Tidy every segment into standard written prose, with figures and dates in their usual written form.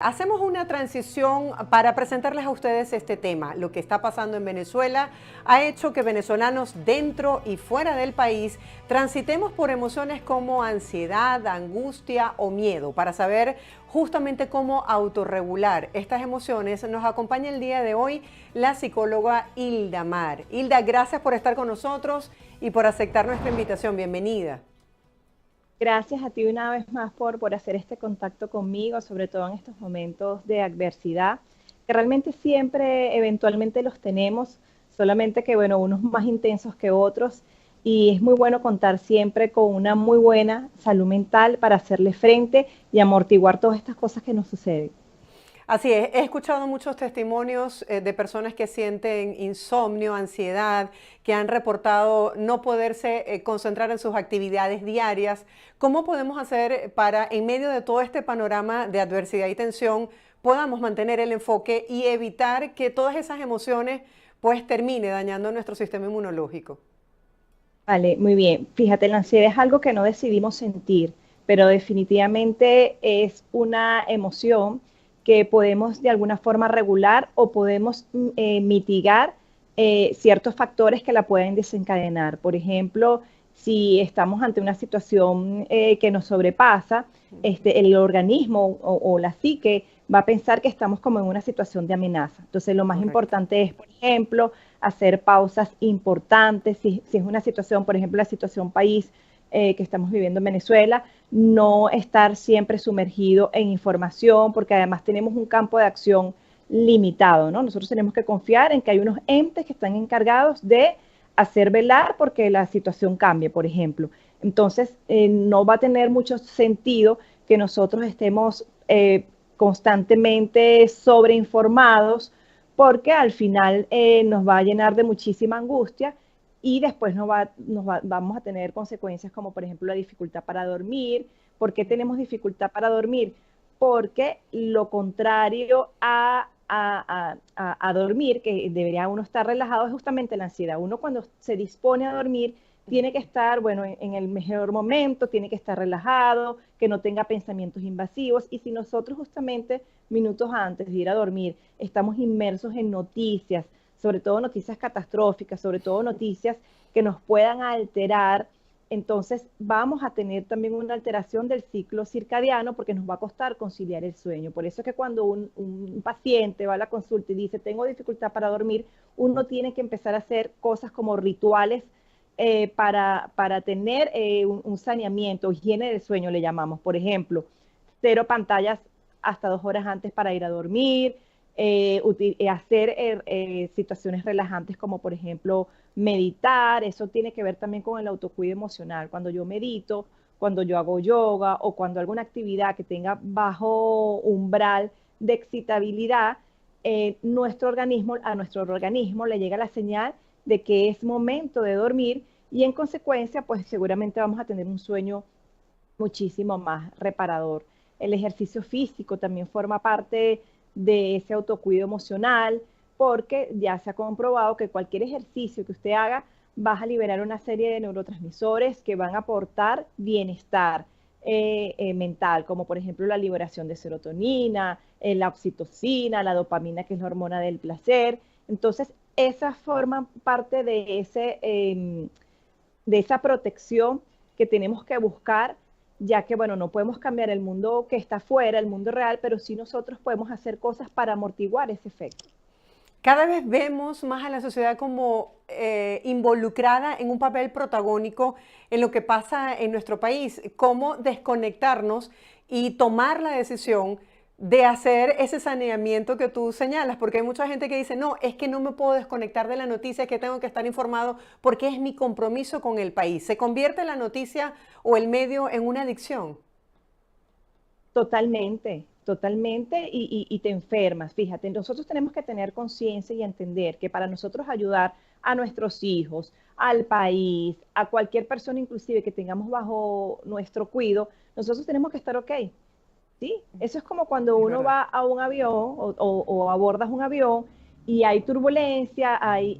Hacemos una transición para presentarles a ustedes este tema. Lo que está pasando en Venezuela ha hecho que venezolanos dentro y fuera del país transitemos por emociones como ansiedad, angustia o miedo. Para saber justamente cómo autorregular estas emociones, nos acompaña el día de hoy la psicóloga Hilda Mar. Hilda, gracias por estar con nosotros y por aceptar nuestra invitación. Bienvenida. Gracias a ti una vez más por hacer este contacto conmigo, sobre todo en estos momentos de adversidad, que realmente siempre eventualmente los tenemos, solamente que bueno, unos más intensos que otros, y es muy bueno contar siempre con una muy buena salud mental para hacerle frente y amortiguar todas estas cosas que nos suceden. Así es, he escuchado muchos testimonios de personas que sienten insomnio, ansiedad, que han reportado no poderse concentrar en sus actividades diarias. ¿Cómo podemos hacer para, en medio de todo este panorama de adversidad y tensión, podamos mantener el enfoque y evitar que todas esas emociones pues termine dañando nuestro sistema inmunológico? Vale, muy bien. Fíjate, la ansiedad es algo que no decidimos sentir, pero definitivamente es una emoción que podemos de alguna forma regular o podemos mitigar ciertos factores que la pueden desencadenar. Por ejemplo, si estamos ante una situación que nos sobrepasa, el organismo o la psique va a pensar que estamos como en una situación de amenaza. Entonces, lo más Correcto. importante es, por ejemplo, hacer pausas importantes, si es una situación, por ejemplo, la situación país que estamos viviendo en Venezuela, no estar siempre sumergido en información, porque además tenemos un campo de acción limitado, ¿no? Nosotros tenemos que confiar en que hay unos entes que están encargados de hacer velar porque la situación cambie, por ejemplo. Entonces, no va a tener mucho sentido que nosotros estemos constantemente sobreinformados porque al final nos va a llenar de muchísima angustia y después vamos a tener consecuencias como por ejemplo la dificultad para dormir. ¿Por qué tenemos dificultad para dormir? Porque lo contrario a dormir, que debería uno estar relajado, es justamente la ansiedad. Uno cuando se dispone a dormir tiene que estar, bueno, en el mejor momento, tiene que estar relajado, que no tenga pensamientos invasivos. Y si nosotros justamente minutos antes de ir a dormir estamos inmersos en noticias, sobre todo noticias catastróficas, sobre todo noticias que nos puedan alterar, entonces vamos a tener también una alteración del ciclo circadiano porque nos va a costar conciliar el sueño. Por eso es que cuando un paciente va a la consulta y dice, tengo dificultad para dormir, uno tiene que empezar a hacer cosas como rituales para tener un saneamiento, higiene del sueño le llamamos. Por ejemplo, cero pantallas hasta 2 horas antes para ir a dormir, hacer situaciones relajantes como por ejemplo meditar. Eso tiene que ver también con el autocuidado emocional. Cuando yo medito, cuando yo hago yoga o cuando hago una actividad que tenga bajo umbral de excitabilidad, a nuestro organismo le llega la señal de que es momento de dormir y en consecuencia, pues seguramente vamos a tener un sueño muchísimo más reparador. El ejercicio físico también forma parte de ese autocuidado emocional, porque ya se ha comprobado que cualquier ejercicio que usted haga va a liberar una serie de neurotransmisores que van a aportar bienestar mental, como por ejemplo la liberación de serotonina, la oxitocina, la dopamina, que es la hormona del placer. Entonces, esas forman parte de esa protección que tenemos que buscar, ya que, bueno, no podemos cambiar el mundo que está afuera, el mundo real, pero sí nosotros podemos hacer cosas para amortiguar ese efecto. Cada vez vemos más a la sociedad como involucrada en un papel protagónico en lo que pasa en nuestro país, cómo desconectarnos y tomar la decisión de hacer ese saneamiento que tú señalas, porque hay mucha gente que dice, no, es que no me puedo desconectar de la noticia, es que tengo que estar informado porque es mi compromiso con el país. ¿Se convierte la noticia o el medio en una adicción? Totalmente, totalmente, y te enfermas. Fíjate, nosotros tenemos que tener conciencia y entender que para nosotros ayudar a nuestros hijos, al país, a cualquier persona inclusive que tengamos bajo nuestro cuidado, nosotros tenemos que estar ok. ¿Sí? Eso es como cuando Es uno verdad. va a un avión o abordas un avión y hay turbulencia, hay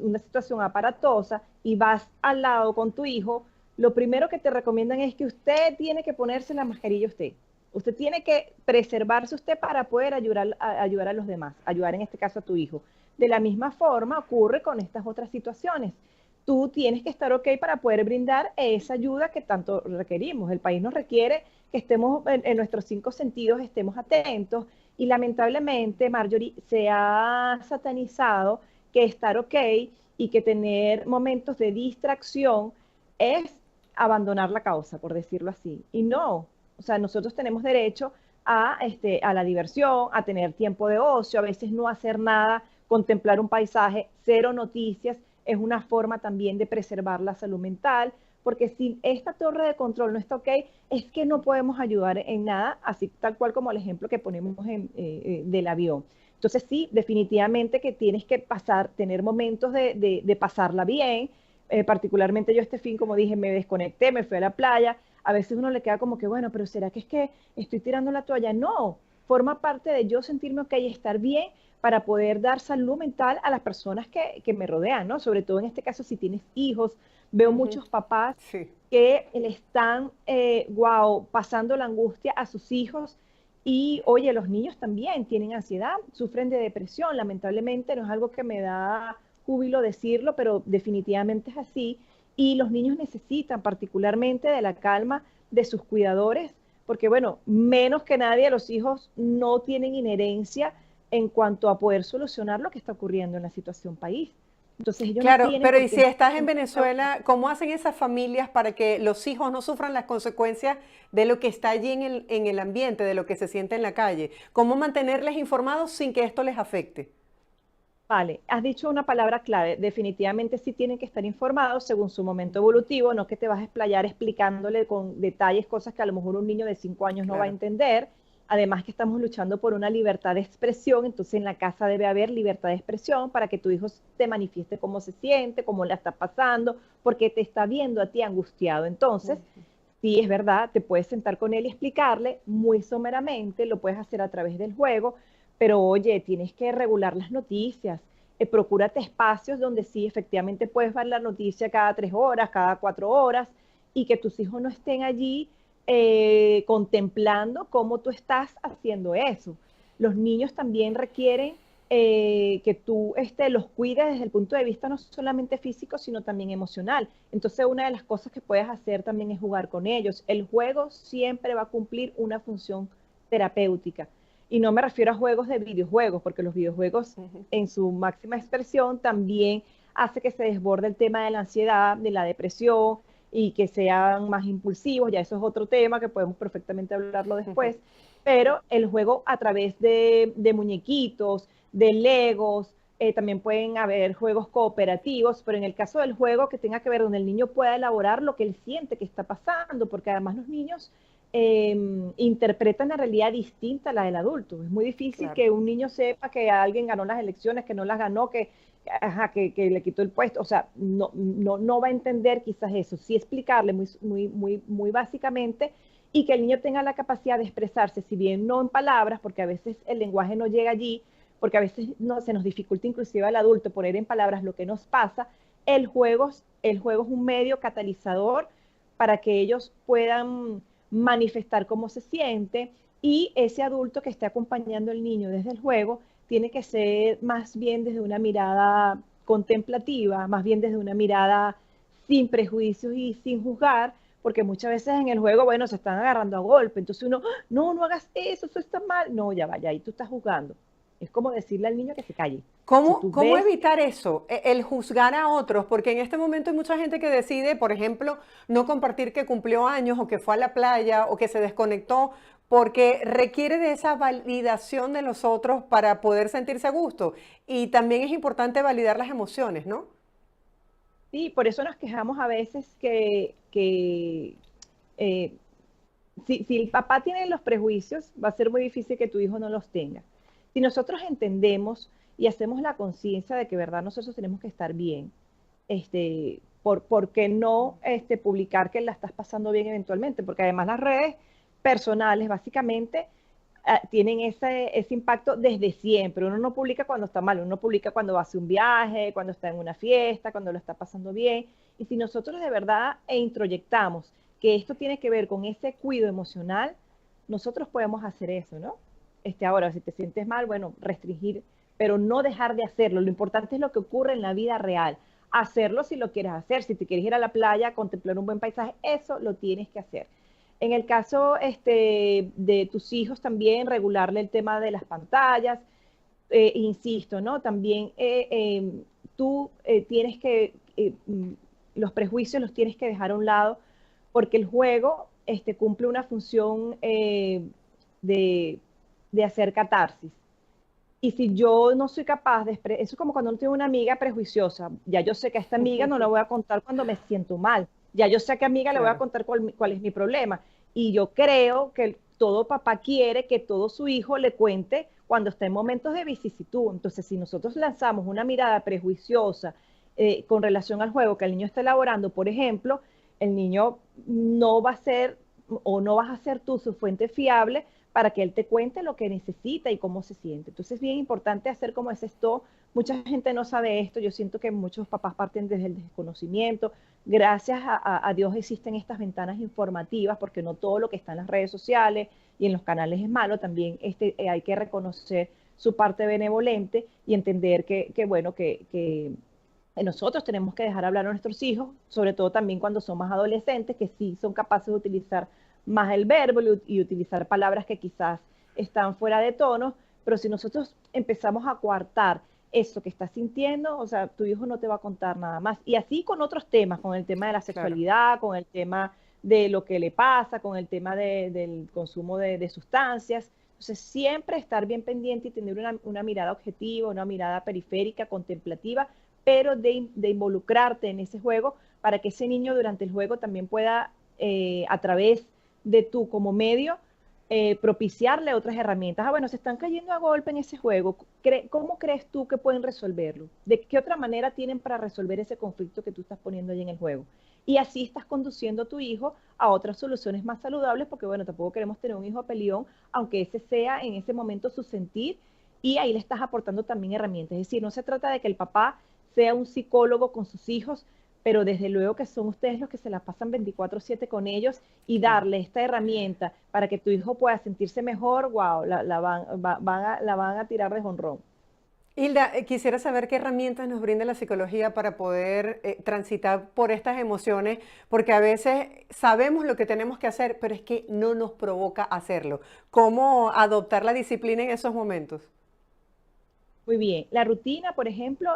una situación aparatosa y vas al lado con tu hijo. Lo primero que te recomiendan es que usted tiene que ponerse la mascarilla usted. Usted tiene que preservarse usted para poder ayudar a los demás, ayudar en este caso a tu hijo. De la misma forma ocurre con estas otras situaciones. Tú tienes que estar ok para poder brindar esa ayuda que tanto requerimos. El país nos requiere que estemos en nuestros 5 sentidos, estemos atentos, y lamentablemente, Marjorie, se ha satanizado que estar ok y que tener momentos de distracción es abandonar la causa, por decirlo así. Y no, o sea, nosotros tenemos derecho a la diversión, a tener tiempo de ocio, a veces no hacer nada, contemplar un paisaje, cero noticias, es una forma también de preservar la salud mental, porque si esta torre de control no está ok, es que no podemos ayudar en nada, así tal cual como el ejemplo que ponemos del avión. Entonces sí, definitivamente que tienes que tener momentos de pasarla bien. Particularmente yo este fin, como dije, me desconecté, me fui a la playa. A veces uno le queda como que, bueno, pero ¿será que es que estoy tirando la toalla? No, forma parte de yo sentirme ok y estar bien para poder dar salud mental a las personas que me rodean, ¿no? Sobre todo en este caso, si tienes hijos, veo Ujú. muchos papás Sí. que le están, wow, pasando la angustia a sus hijos. Y oye, los niños también tienen ansiedad, sufren de depresión. Lamentablemente no es algo que me da júbilo decirlo, pero definitivamente es así. Y los niños necesitan particularmente de la calma de sus cuidadores, porque bueno, menos que nadie los hijos no tienen inherencia en cuanto a poder solucionar lo que está ocurriendo en la situación país. Entonces ellos no Claro, tienen pero por y qué si estás en sentirse Venezuela, ¿cómo hacen esas familias para que los hijos no sufran las consecuencias de lo que está allí en el ambiente, de lo que se siente en la calle? ¿Cómo mantenerles informados sin que esto les afecte? Vale, has dicho una palabra clave. Definitivamente sí tienen que estar informados según su momento evolutivo, no que te vas a explayar explicándole con detalles cosas que a lo mejor un niño de 5 años no va a Claro. entender. Además que estamos luchando por una libertad de expresión, entonces en la casa debe haber libertad de expresión para que tu hijo te manifieste cómo se siente, cómo la está pasando, porque te está viendo a ti angustiado. Entonces, sí, es verdad, te puedes sentar con él y explicarle muy someramente, lo puedes hacer a través del juego, pero oye, tienes que regular las noticias. Procúrate espacios donde sí, efectivamente puedes ver la noticia cada 3 horas, cada 4 horas, y que tus hijos no estén allí contemplando cómo tú estás haciendo eso. Los niños también requieren que tú los cuides desde el punto de vista no solamente físico, sino también emocional. Entonces, una de las cosas que puedes hacer también es jugar con ellos. El juego siempre va a cumplir una función terapéutica. Y no me refiero a juegos de videojuegos, porque los videojuegos Ujú. en su máxima expresión también hace que se desborde el tema de la ansiedad, de la depresión y que sean más impulsivos. Ya eso es otro tema que podemos perfectamente hablarlo después. Pero el juego a través de muñequitos, de Legos, también pueden haber juegos cooperativos, pero en el caso del juego que tenga que ver donde el niño pueda elaborar lo que él siente que está pasando, porque además los niños interpretan la realidad distinta a la del adulto. Es muy difícil Claro. que un niño sepa que alguien ganó las elecciones, que no las ganó, ajá, que le quitó el puesto. O sea, no va a entender quizás eso. Sí explicarle muy básicamente y que el niño tenga la capacidad de expresarse, si bien no en palabras, porque a veces el lenguaje no llega allí, porque a veces no, se nos dificulta inclusive al adulto poner en palabras lo que nos pasa. El juego es un medio catalizador para que ellos puedan manifestar cómo se siente, y ese adulto que esté acompañando al niño desde el juego tiene que ser más bien desde una mirada contemplativa, más bien desde una mirada sin prejuicios y sin juzgar, porque muchas veces en el juego, bueno, se están agarrando a golpe, entonces uno, no, no hagas eso está mal, no, ya vaya, ahí tú estás juzgando. Es como decirle al niño que se calle. Si ¿Cómo, tú cómo ves, evitar eso? El juzgar a otros, porque en este momento hay mucha gente que decide, por ejemplo, no compartir que cumplió años o que fue a la playa o que se desconectó porque requiere de esa validación de los otros para poder sentirse a gusto. Y también es importante validar las emociones, ¿no? sí, por eso nos quejamos a veces que eh, si el papá tiene los prejuicios, va a ser muy difícil que tu hijo no los tenga. Si nosotros entendemos y hacemos la conciencia de que, verdad, nosotros tenemos que estar bien, ¿por qué no publicar que la estás pasando bien eventualmente? Porque además las redes personales, básicamente, tienen ese impacto desde siempre. Uno no publica cuando está mal, uno publica cuando va a hacer un viaje, cuando está en una fiesta, cuando lo está pasando bien. Y si nosotros de verdad introyectamos que esto tiene que ver con ese cuidado emocional, nosotros podemos hacer eso, ¿no? Ahora, si te sientes mal, bueno, restringir, pero no dejar de hacerlo. Lo importante es lo que ocurre en la vida real. Hacerlo si lo quieres hacer. Si te quieres ir a la playa, contemplar un buen paisaje, eso lo tienes que hacer. En el caso de tus hijos también, regularle el tema de las pantallas, insisto, ¿no? También tú tienes que, los prejuicios los tienes que dejar a un lado, porque el juego cumple una función de, de hacer catarsis. Y si yo no soy capaz eso es como cuando uno tiene una amiga prejuiciosa, ya yo sé que a esta amiga no la voy a contar cuando me siento mal, ya yo sé a qué amiga le voy a Claro. contar cuál es mi problema. Y yo creo que todo papá quiere que todo su hijo le cuente cuando está en momentos de vicisitud. Entonces, si nosotros lanzamos una mirada prejuiciosa con relación al juego que el niño está elaborando, por ejemplo, el niño no va a ser o no vas a ser tú su fuente fiable para que él te cuente lo que necesita y cómo se siente. Entonces es bien importante hacer como ese stop. Mucha gente no sabe esto, yo siento que muchos papás parten desde el desconocimiento. Gracias a Dios existen estas ventanas informativas, porque no todo lo que está en las redes sociales y en los canales es malo, también hay que reconocer su parte benevolente y entender bueno, que nosotros tenemos que dejar hablar a nuestros hijos, sobre todo también cuando son más adolescentes, que sí son capaces de utilizar más el verbo y utilizar palabras que quizás están fuera de tono, pero si nosotros empezamos a coartar eso que estás sintiendo, o sea, tu hijo no te va a contar nada más. Y así con otros temas, con el tema de la Claro. sexualidad, con el tema de lo que le pasa, con el tema del consumo de sustancias. Entonces, siempre estar bien pendiente y tener una mirada objetiva, una mirada periférica, contemplativa, pero de involucrarte en ese juego para que ese niño durante el juego también pueda, a través de tú como medio, propiciarle otras herramientas. Ah, bueno, se están cayendo a golpe en ese juego. ¿Cómo crees tú que pueden resolverlo? ¿De qué otra manera tienen para resolver ese conflicto que tú estás poniendo ahí en el juego? Y así estás conduciendo a tu hijo a otras soluciones más saludables, porque bueno, tampoco queremos tener un hijo peleón, aunque ese sea en ese momento su sentir, y ahí le estás aportando también herramientas. Es decir, no se trata de que el papá sea un psicólogo con sus hijos, pero desde luego que son ustedes los que se la pasan 24/7 con ellos, y Claro. darle esta herramienta para que tu hijo pueda sentirse mejor, wow, la van a tirar de jonrón. Hilda, quisiera saber qué herramientas nos brinda la psicología para poder transitar por estas emociones, porque a veces sabemos lo que tenemos que hacer, pero es que no nos provoca hacerlo. ¿Cómo adoptar la disciplina en esos momentos? Muy bien, la rutina, por ejemplo,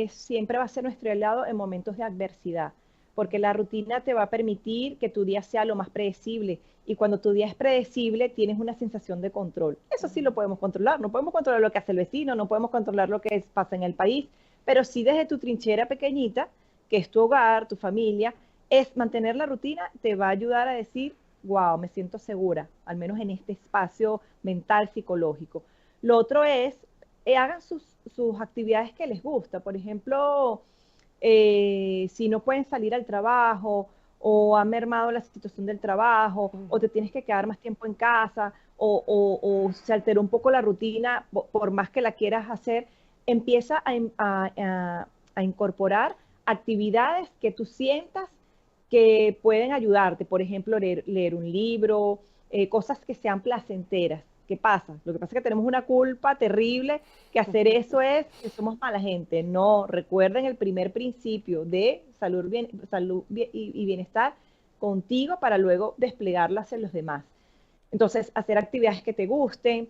siempre va a ser nuestro aliado en momentos de adversidad, porque la rutina te va a permitir que tu día sea lo más predecible, y cuando tu día es predecible tienes una sensación de control. Eso sí lo podemos controlar, no podemos controlar lo que hace el vecino, no podemos controlar lo que pasa en el país, pero sí desde tu trinchera pequeñita, que es tu hogar, tu familia, es mantener la rutina, te va a ayudar a decir, wow, me siento segura, al menos en este espacio mental, psicológico. Lo otro es hagan sus actividades que les gusta. Por ejemplo, si no pueden salir al trabajo, o ha mermado la situación del trabajo, o te tienes que quedar más tiempo en casa, o se alteró un poco la rutina, por más que la quieras hacer, empieza a incorporar actividades que tú sientas que pueden ayudarte. Por ejemplo, leer un libro, cosas que sean placenteras. ¿Qué pasa? Lo que pasa es que tenemos una culpa terrible, que hacer eso es que somos mala gente. No, recuerden el primer principio de salud y bienestar contigo, para luego desplegarlo hacia los demás. Entonces, hacer actividades que te gusten,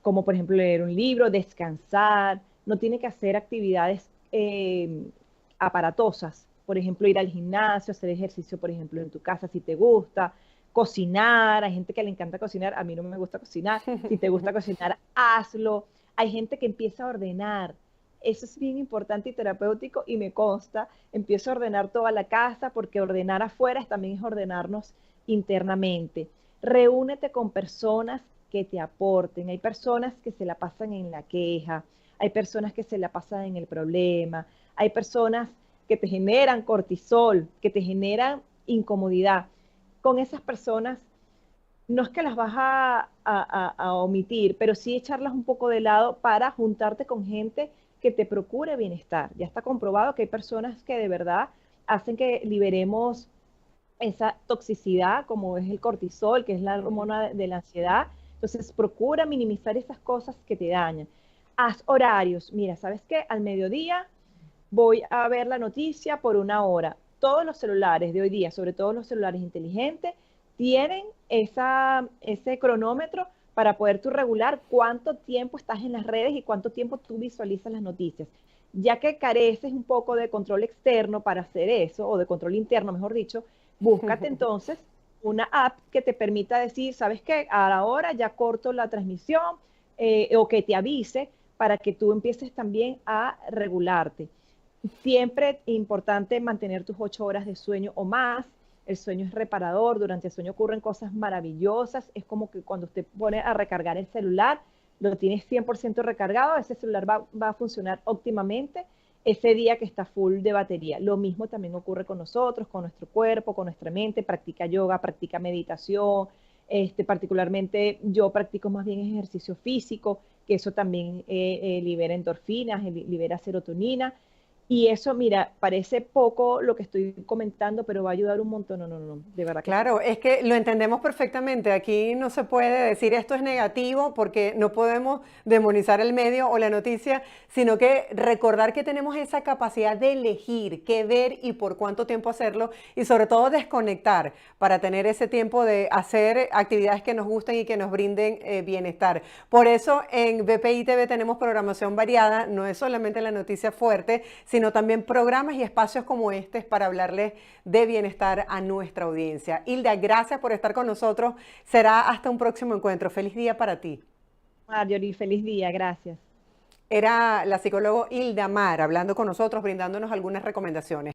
como por ejemplo leer un libro, descansar. No tiene que hacer actividades aparatosas. Por ejemplo, ir al gimnasio, hacer ejercicio, por ejemplo, en tu casa si te gusta. Cocinar, hay gente que le encanta cocinar, a mí no me gusta cocinar. Si te gusta cocinar, hazlo. Hay gente que empieza a ordenar. Eso es bien importante y terapéutico, y me consta. Empiezo a ordenar toda la casa, porque ordenar afuera también es ordenarnos internamente. Reúnete con personas que te aporten. Hay personas que se la pasan en la queja, hay personas que se la pasan en el problema, hay personas que te generan cortisol, que te generan incomodidad. Con esas personas no es que las vas a omitir, pero sí echarlas un poco de lado para juntarte con gente que te procure bienestar. Ya está comprobado que hay personas que de verdad hacen que liberemos esa toxicidad como es el cortisol, que es la hormona de la ansiedad. Entonces, procura minimizar esas cosas que te dañan. Haz horarios. Mira, ¿sabes qué? Al mediodía voy a ver la noticia por 1 hora. Todos los celulares de hoy día, sobre todo los celulares inteligentes, tienen ese cronómetro para poder tú regular cuánto tiempo estás en las redes y cuánto tiempo tú visualizas las noticias. Ya que careces un poco de control externo para hacer eso, o de control interno, mejor dicho, búscate entonces una app que te permita decir, ¿sabes qué? A la hora ya corto la transmisión, o que te avise para que tú empieces también a regularte. Siempre importante mantener tus 8 horas de sueño o más. El sueño es reparador, durante el sueño ocurren cosas maravillosas. Es como que cuando usted pone a recargar el celular, lo tienes 100% recargado, ese celular va a funcionar óptimamente ese día que está full de batería. Lo mismo también ocurre con nosotros, con nuestro cuerpo, con nuestra mente. Practica yoga, practica meditación. Particularmente yo practico más bien ejercicio físico, que eso también libera endorfinas, libera serotonina. Y eso, mira, parece poco lo que estoy comentando, pero va a ayudar un montón. No, no, no, de verdad que sí. Claro, es que lo entendemos perfectamente. Aquí no se puede decir esto es negativo porque no podemos demonizar el medio o la noticia, sino que recordar que tenemos esa capacidad de elegir qué ver y por cuánto tiempo hacerlo y sobre todo desconectar para tener ese tiempo de hacer actividades que nos gusten y que nos brinden bienestar. Por eso en BPI TV tenemos programación variada, no es solamente la noticia fuerte, sino también programas y espacios como este para hablarles de bienestar a nuestra audiencia. Hilda, gracias por estar con nosotros. Será hasta un próximo encuentro. Feliz día para ti. Marjorie, feliz día, gracias. Era la psicóloga Hilda Mar hablando con nosotros, brindándonos algunas recomendaciones.